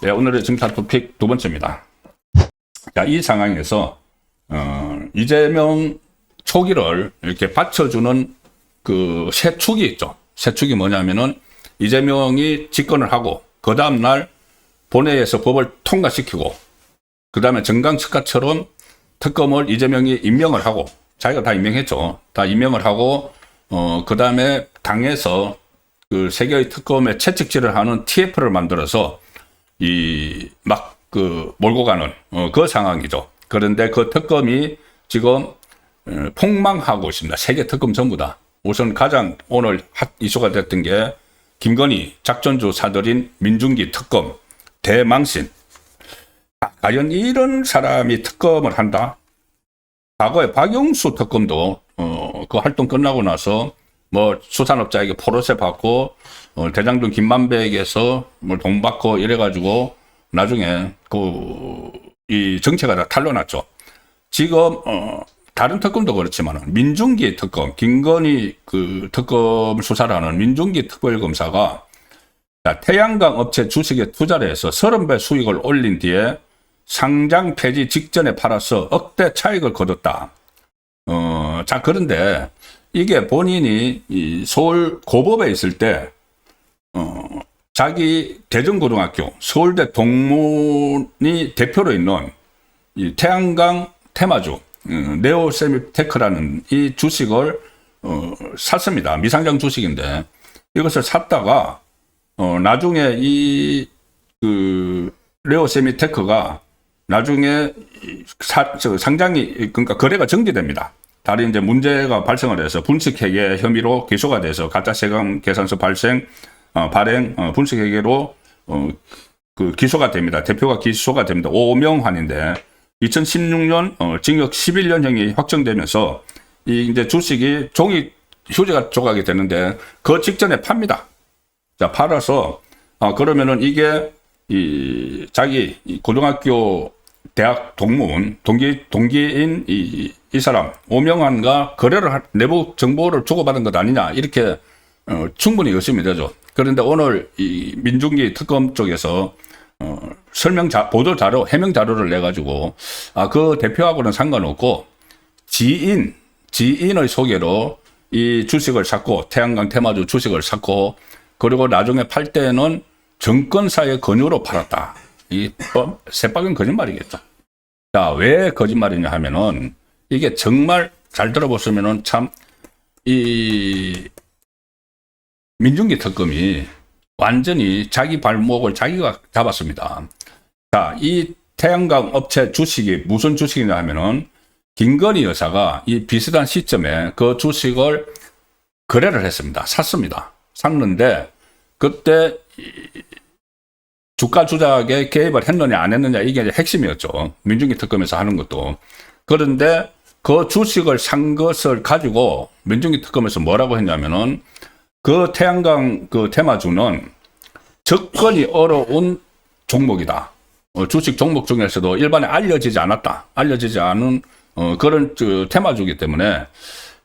네, 오늘의 증타 토픽 두 번째입니다. 자, 이 상황에서 이재명 초기를 이렇게 받쳐주는 그 세 축이 있죠. 세 축이 뭐냐면은 이재명이 집권을 하고 그 다음날 본회의에서 법을 통과시키고 그 다음에 정강측과처럼 특검을 이재명이 임명을 하고 자기가 다 임명했죠. 다 임명을 하고 그 다음에 당에서 그 세 개의 특검의 채찍질을 하는 TF를 만들어서 몰고 가는 그 상황이죠. 그런데 그 특검이 지금 폭망하고 있습니다. 세 개 특검 전부 다. 우선 가장 오늘 이슈가 됐던 게 김건희 작전주 사들인 민중기 특검 대망신. 과연 이런 사람이 특검을 한다? 과거에 박영수 특검도 그 활동 끝나고 나서 뭐 수산업자에게 포로세 받고 대장동 김만배에게서 뭐 돈 받고 이래가지고 나중에 이 정체가 다 탄로났죠. 지금 다른 특검도 그렇지만 민중기 특검, 김건희 그 특검을 수사를 하는 민중기 특별검사가 태양광 업체 주식에 투자를 해서 30배 수익을 올린 뒤에 상장 폐지 직전에 팔아서 억대 차익을 거뒀다. 자, 그런데 이게 본인이 이 서울 고법에 있을 때 자기 대전고등학교 서울대 동문이 대표로 있는 이 태양광 테마주 네오세미테크라는 이 주식을 샀습니다. 미상장 주식인데 이것을 샀다가 나중에 네오세미테크가 나중에 상장이 그러니까 거래가 정지됩니다. 다른 이제 문제가 발생을 해서 분식회계 혐의로 기소가 돼서 가짜 세금 계산서 발행 분식회계로 그 기소가 됩니다. 대표가 기소가 됩니다. 오명환인데 2016년 징역 11년형이 확정되면서 이 이제 주식이 종이 휴지가 조각이 되는데 그 직전에 팝니다. 자, 팔아서 그러면은 이게 자기 고등학교 대학 동기인 이 사람 오명환과 거래를 내부 정보를 주고받은 것 아니냐 이렇게 충분히 의심이 되죠. 그런데 오늘 이 민중기 특검 쪽에서 보도 자료, 해명 자료를 내 가지고 그 대표하고는 상관없고 지인의 소개로 이 주식을 샀고 태양광 테마주 주식을 샀고 그리고 나중에 팔 때는 정권사의 권유로 팔았다. 이 새빨간 거짓말이겠죠. 자, 왜 거짓말이냐 하면은 이게 정말 잘 들어보시면은 참 이 민중기 특검이 완전히 자기 발목을 자기가 잡았습니다. 자, 이 태양광 업체 주식이 무슨 주식이냐 하면은 김건희 여사가 이 비슷한 시점에 그 주식을 거래를 했습니다. 샀는데 그때 주가 조작에 개입을 했느냐 안 했느냐 이게 핵심이었죠. 민중기 특검에서 하는 것도. 그런데 그 주식을 산 것을 가지고 민중기 특검에서 뭐라고 했냐면은 그 태양광 그 테마주는 접근이 어려운 종목이다. 주식 종목 중에서도 일반에 알려지지 않은 그런 테마주이기 때문에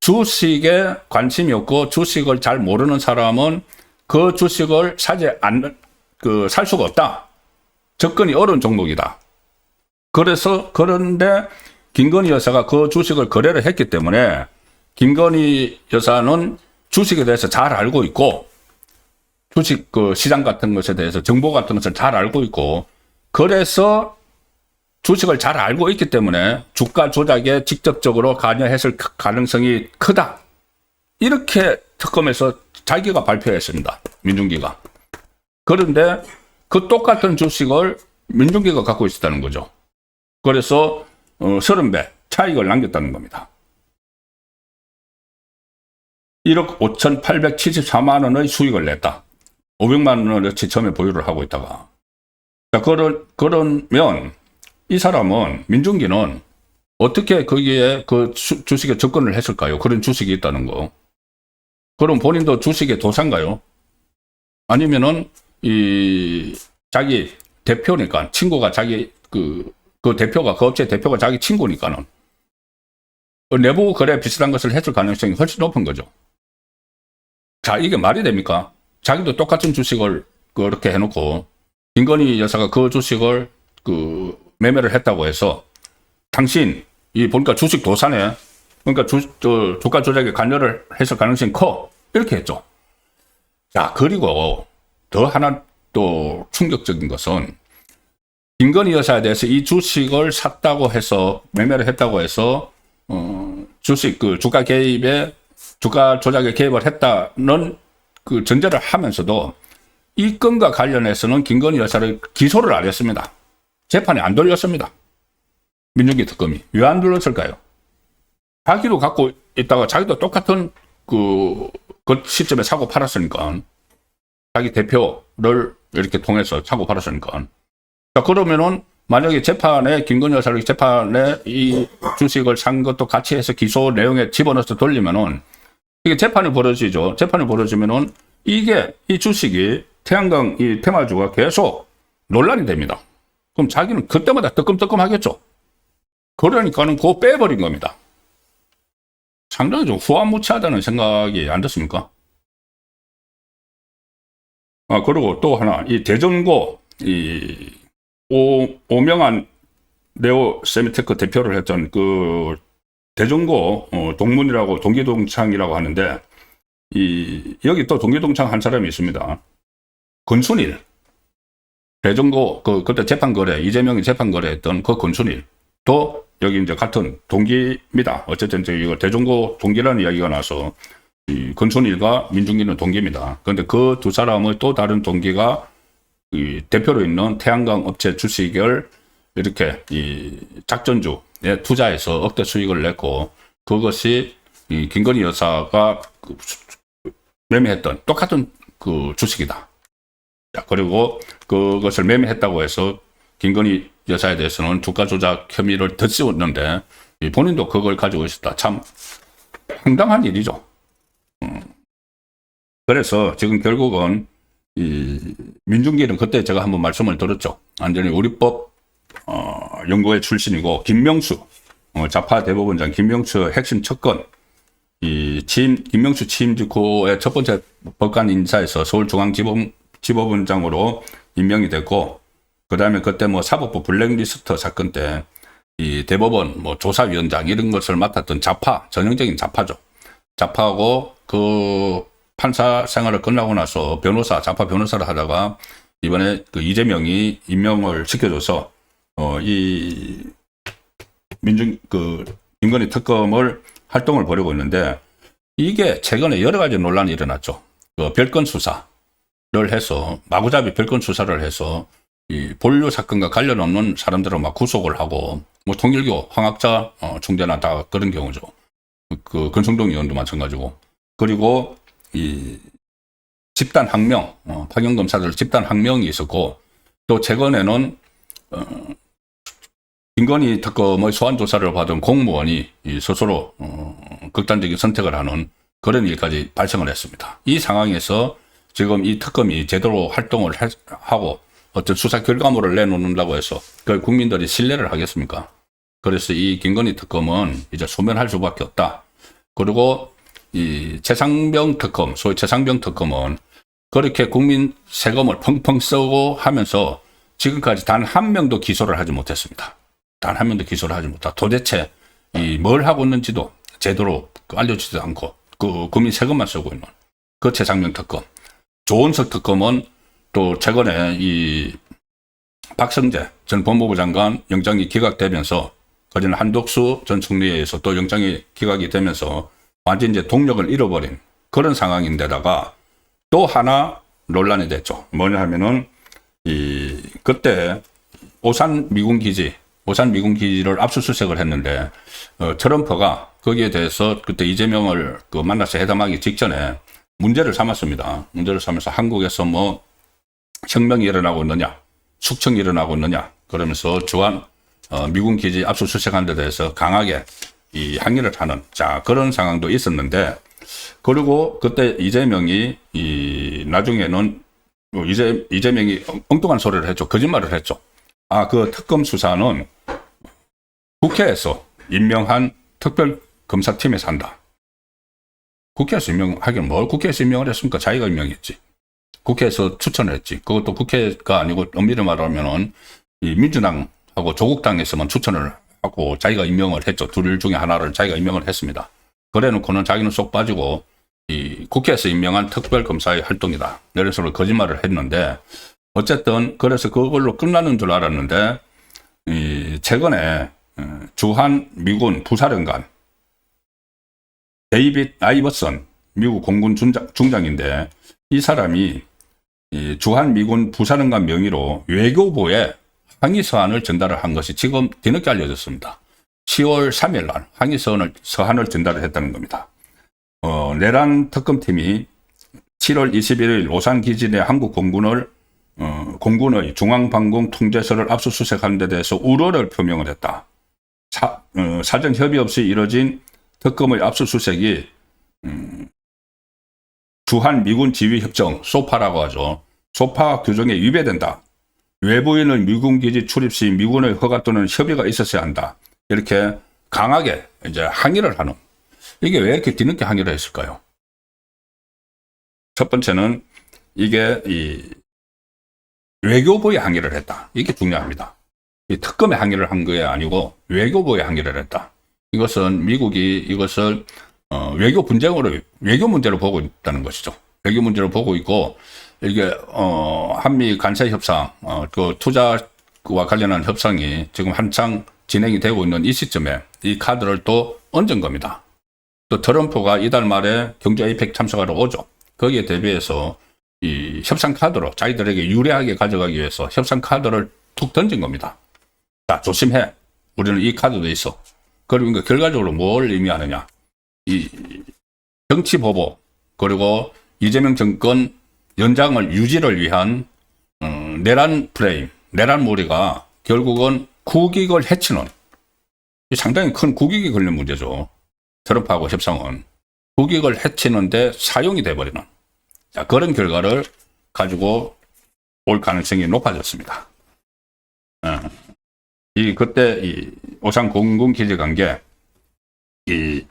주식에 관심이 없고 주식을 잘 모르는 사람은 그 주식을 살 수가 없다. 접근이 어려운 종목이다. 그런데 김건희 여사가 그 주식을 거래를 했기 때문에 김건희 여사는 주식에 대해서 잘 알고 있고 주식 그 시장 같은 것에 대해서 정보 같은 것을 잘 알고 있고 그래서 주식을 잘 알고 있기 때문에 주가 조작에 직접적으로 관여했을 가능성이 크다. 이렇게 특검에서 자기가 발표했습니다. 민중기가. 그런데 그 똑같은 주식을 민중기가 갖고 있었다는 거죠. 그래서 30배 차익을 남겼다는 겁니다. 1억 5,874만 원의 수익을 냈다. 500만 원어치 처음에 보유를 하고 있다가. 자, 그러면 이 사람은 민중기는 어떻게 거기에 그 주식에 접근을 했을까요? 그런 주식이 있다는 거. 그럼 본인도 주식에 도산가요? 아니면은 자기 대표니까 친구가 자기 그 대표가 그 업체 대표가 자기 친구니까는 내부 거래 비슷한 것을 했을 가능성이 훨씬 높은 거죠. 자, 이게 말이 됩니까? 자기도 똑같은 주식을 그렇게 해놓고 김건희 여사가 그 주식을 그 매매를 했다고 해서 당신 이 보니까 주식 도사네. 그러니까 주가 조작에 관여를 했을 가능성이 커. 이렇게 했죠. 자, 그리고 더 하나 또 충격적인 것은 김건희 여사에 대해서 이 주식을 샀다고 해서 매매를 했다고 해서 주식 그 주가 조작에 개입을 했다는 그 전제를 하면서도 이 건과 관련해서는 김건희 여사를 기소를 안 했습니다. 재판에 안 돌렸습니다. 민중기 특검이. 왜 안 돌렸을까요? 자기도 갖고 있다가 자기도 똑같은 그 시점에 사고 팔았으니까. 자기 대표를 이렇게 통해서 사고 팔았으니까. 자, 그러면은 만약에 김건희 여사를 재판에 이 주식을 산 것도 같이 해서 기소 내용에 집어넣어서 돌리면은 이게 재판이 벌어지죠. 재판이 벌어지면은 이 주식이 태양광 이 테마주가 계속 논란이 됩니다. 그럼 자기는 그때마다 뜨끔뜨끔 하겠죠. 그러니까는 그거 빼버린 겁니다. 상당히 좀 후안무치하다는 생각이 안 드십니까? 그리고 또 하나, 이 대전고, 오명환 네오 세미테크 대표를 했던 그 대전고 동문이라고 동기동창이라고 하는데, 여기 또 동기동창 한 사람이 있습니다. 권순일. 대전고, 그때 재판거래, 이재명이 재판거래했던 그 권순일도 여기 이제 같은 동기입니다. 어쨌든 이거 대전고 동기라는 이야기가 나서 이 권순일과 민중기는 동기입니다. 그런데 그 두 사람의 또 다른 동기가 이 대표로 있는 태양광 업체 주식을 이렇게 이 작전주에 투자해서 억대 수익을 냈고 그것이 이 김건희 여사가 매매했던 똑같은 그 주식이다. 자, 그리고 그것을 매매했다고 해서 김건희 여사에 대해서는 주가 조작 혐의를 덧씌웠는데 본인도 그걸 가지고 있었다. 참 황당한 일이죠. 그래서 지금 결국은 이 민중기는 그때 제가 한번 말씀을 드렸죠. 완전히 우리법 연구회 출신이고 김명수 좌파 대법원장 김명수 핵심 척건 김명수 취임 직후에 첫 번째 법관 인사에서 서울중앙지법원장으로 임명이 됐고 그 다음에 그때 뭐 사법부 블랙리스트 사건 때 이 대법원 뭐 조사위원장 이런 것을 맡았던 좌파 전형적인 좌파죠. 좌파하고 그 판사 생활을 끝나고 나서 좌파 변호사를 하다가 이번에 그 이재명이 임명을 시켜줘서 김건희 특검을 활동을 벌이고 있는데 이게 최근에 여러 가지 논란이 일어났죠. 그 별건 수사를 해서 마구잡이 별건 수사를 해서 이 본류 사건과 관련 없는 사람들을 막 구속을 하고 뭐 통일교 황학자 총재나 다 그런 경우죠. 그 권성동 의원도 마찬가지고 그리고 이 집단 항명 파견 검사들 집단 항명이 있었고 또 최근에는 김건희 특검의 소환 조사를 받은 공무원이 스스로 극단적인 선택을 하는 그런 일까지 발생을 했습니다. 이 상황에서 지금 이 특검이 제대로 활동을 하고 어떤 수사 결과물을 내놓는다고 해서 그 국민들이 신뢰를 하겠습니까? 그래서 이 김건희 특검은 이제 소멸할 수밖에 없다. 그리고 이 최상병 특검, 소위 최상병 특검은 그렇게 국민 세금을 펑펑 쓰고 하면서 지금까지 단 한 명도 기소를 하지 못했습니다. 단 한 명도 기소를 하지 못하고 도대체 뭘 하고 있는지도 제대로 알려주지도 않고 그 국민 세금만 쓰고 있는 그 최상병 특검. 조은석 특검은 또 최근에 이 박성재 전 법무부 장관 영장이 기각되면서 거기는 한덕수 전 총리에 의해서 또 영장이 기각이 되면서 완전 이제 동력을 잃어버린 그런 상황인데다가 또 하나 논란이 됐죠. 뭐냐 하면은 그때 오산 미군 기지를 압수수색을 했는데 트럼프가 거기에 대해서 그때 이재명을 만나서 회담하기 직전에 문제를 삼았습니다. 문제를 삼아서 한국에서 뭐 혁명이 일어나고 있느냐, 숙청이 일어나고 있느냐, 그러면서 주한 미군 기지 압수수색한 데 대해서 강하게 이 항의를 하는 그런 상황도 있었는데 그리고 그때 이재명이 나중에는 이재명이 엉뚱한 소리를 했죠. 거짓말을 했죠. 그 특검 수사는 국회에서 임명한 특별검사팀에서 한다. 국회에서 임명하기는 뭘 국회에서 임명을 했습니까? 자기가 임명했지. 국회에서 추천을 했지. 그것도 국회가 아니고 엄밀히 말하면은 이 민주당하고 조국당에서만 추천을 하고 자기가 임명을 했죠. 둘 중에 하나를 자기가 임명을 했습니다. 그래 놓고는 자기는 쏙 빠지고 이 국회에서 임명한 특별검사의 활동이다. 이런 식으로 거짓말을 했는데 어쨌든 그래서 그걸로 끝나는 줄 알았는데 이 최근에 주한 미군 부사령관 데이빗 아이버슨 미국 공군 중장인데 이 사람이 이 주한 미군 부사령관 명의로 외교부에 항의 서한을 전달을 한 것이 지금 뒤늦게 알려졌습니다. 10월 3일 날 항의 서한을 전달을 했다는 겁니다. 내란 특검팀이 7월 21일 오산 기지 내 한국 공군의 중앙방공 통제소를 압수수색하는 데 대해서 우려를 표명을 했다. 사전 협의 없이 이뤄진 특검의 압수수색이 주한 미군 지휘 협정 소파라고 하죠. 소파 규정에 위배된다. 외부인의 미군 기지 출입 시 미군의 허가 또는 협의가 있었어야 한다. 이렇게 강하게 이제 항의를 하는. 이게 왜 이렇게 뒤늦게 항의를 했을까요? 첫 번째는 이게 이 외교부에 항의를 했다. 이게 중요합니다. 이 특검에 항의를 한 게 아니고 외교부에 항의를 했다. 이것은 미국이 이것을 외교 분쟁으로 외교 문제로 보고 있다는 것이죠. 외교 문제로 보고 있고 이게 한미 간세 협상 그 투자와 관련한 협상이 지금 한창 진행이 되고 있는 이 시점에 이 카드를 또 얹은 겁니다. 또 트럼프가 이달 말에 경제 APEC 참석하러 오죠. 거기에 대비해서 이 협상 카드로 자기들에게 유리하게 가져가기 위해서 협상 카드를 툭 던진 겁니다. 자, 조심해. 우리는 이 카드도 있어. 그러니까 결과적으로 뭘 의미하느냐. 이 정치 보복 그리고 이재명 정권 연장을 유지를 위한 내란 프레임, 내란몰이가 결국은 국익을 해치는 상당히 큰 국익이 걸린 문제죠. 트럼프하고 협상은 국익을 해치는데 사용이 돼버리는 그런 결과를 가지고 올 가능성이 높아졌습니다. 그때 이 오산 공군 기지 관계 이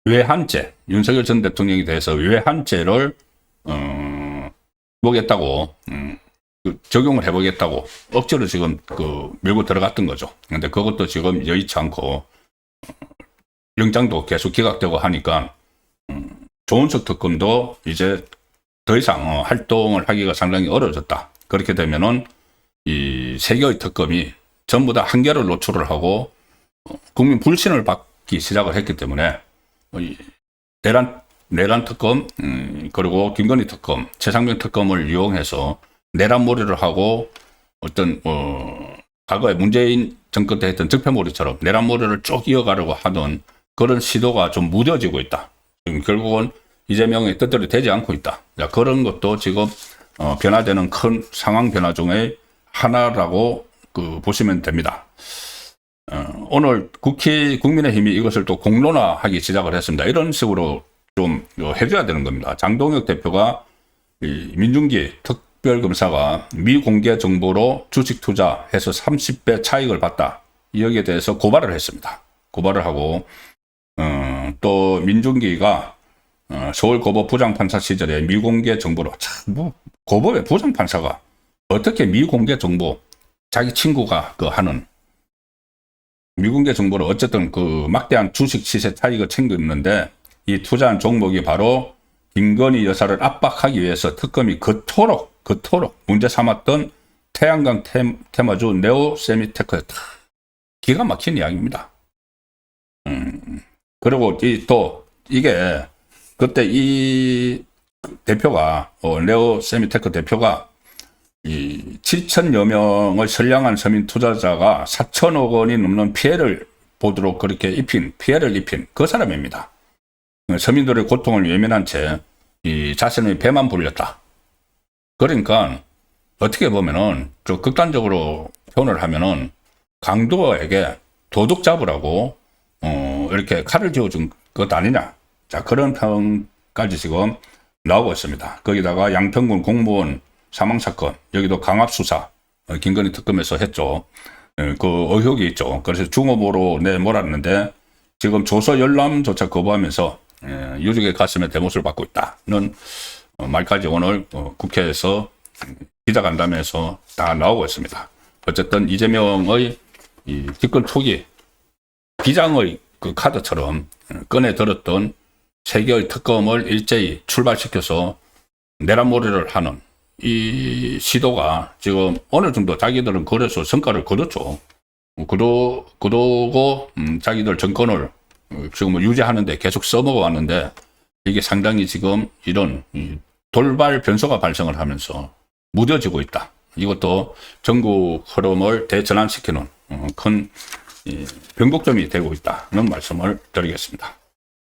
외환죄 윤석열 전 대통령에 대해서 외환죄를 보겠다고 적용을 해보겠다고 억지로 지금 밀고 들어갔던 거죠. 근데 그것도 지금 여의치 않고 영장도 계속 기각되고 하니까 조은석 특검도 이제 더 이상 활동을 하기가 상당히 어려워졌다. 그렇게 되면은 이 세 개의 특검이 전부 다 한계를 노출을 하고 국민 불신을 받기 시작을 했기 때문에 내란 특검 그리고 김건희 특검, 최상병 특검을 이용해서 내란몰이를 하고 어떤 과거에 문재인 정권 때 했던 적폐몰이처럼 내란몰이를 쭉 이어가려고 하던 그런 시도가 좀 무뎌지고 있다. 지금 결국은 이재명의 뜻대로 되지 않고 있다. 그런 것도 지금 변화되는 큰 상황 변화 중에 하나라고 보시면 됩니다. 오늘 국민의힘이 이것을 또 공론화하기 시작을 했습니다. 이런 식으로 좀 해줘야 되는 겁니다. 장동혁 대표가 민중기 특별검사가 미공개 정보로 주식 투자해서 30배 차익을 봤다. 여기에 대해서 고발을 했습니다. 고발을 하고 또 민중기가 서울고법 부장판사 시절에 미공개 정보로 고법의 부장판사가 어떻게 미공개 정보 자기 친구가 하는 미공개 정보를 어쨌든 막대한 주식 시세 차익을 챙겼는데 이 투자한 종목이 바로 김건희 여사를 압박하기 위해서 특검이 그토록 문제 삼았던 태양광 테마주 네오 세미테크였다. 기가 막힌 이야기입니다. 그리고 또 이게 그때 이 대표가 네오 세미테크 대표가 이 7천여 명의 선량한 서민 투자자가 4천억 원이 넘는 피해를 보도록 그렇게 피해를 입힌 그 사람입니다. 서민들의 고통을 외면한 채 이 자신의 배만 불렸다. 그러니까 어떻게 보면은 좀 극단적으로 표현을 하면은 강도에게 도둑 잡으라고 이렇게 칼을 쥐어준 것 아니냐. 자, 그런 평까지 지금 나오고 있습니다. 거기다가 양평군 공무원 사망사건, 여기도 강압수사, 김건희 특검에서 했죠. 그 의혹이 있죠. 그래서 중업으로 내몰았는데 지금 조서 열람조차 거부하면서 유족의 가슴에 대못을 받고 있다는 말까지 오늘 국회에서 기자간담회에서 다 나오고 있습니다. 어쨌든 이재명의 이 집권 초기 비장의 그 카드처럼 꺼내 들었던 3개의 특검을 일제히 출발시켜서 내란몰이를 하는 이 시도가 지금 어느 정도 자기들은 그래서 성과를 거뒀죠. 그러고 자기들 정권을 지금 유지하는데 계속 써먹어 왔는데 이게 상당히 지금 이런 돌발 변수가 발생을 하면서 무뎌지고 있다. 이것도 전국 흐름을 대전환시키는 큰 변곡점이 되고 있다는 말씀을 드리겠습니다.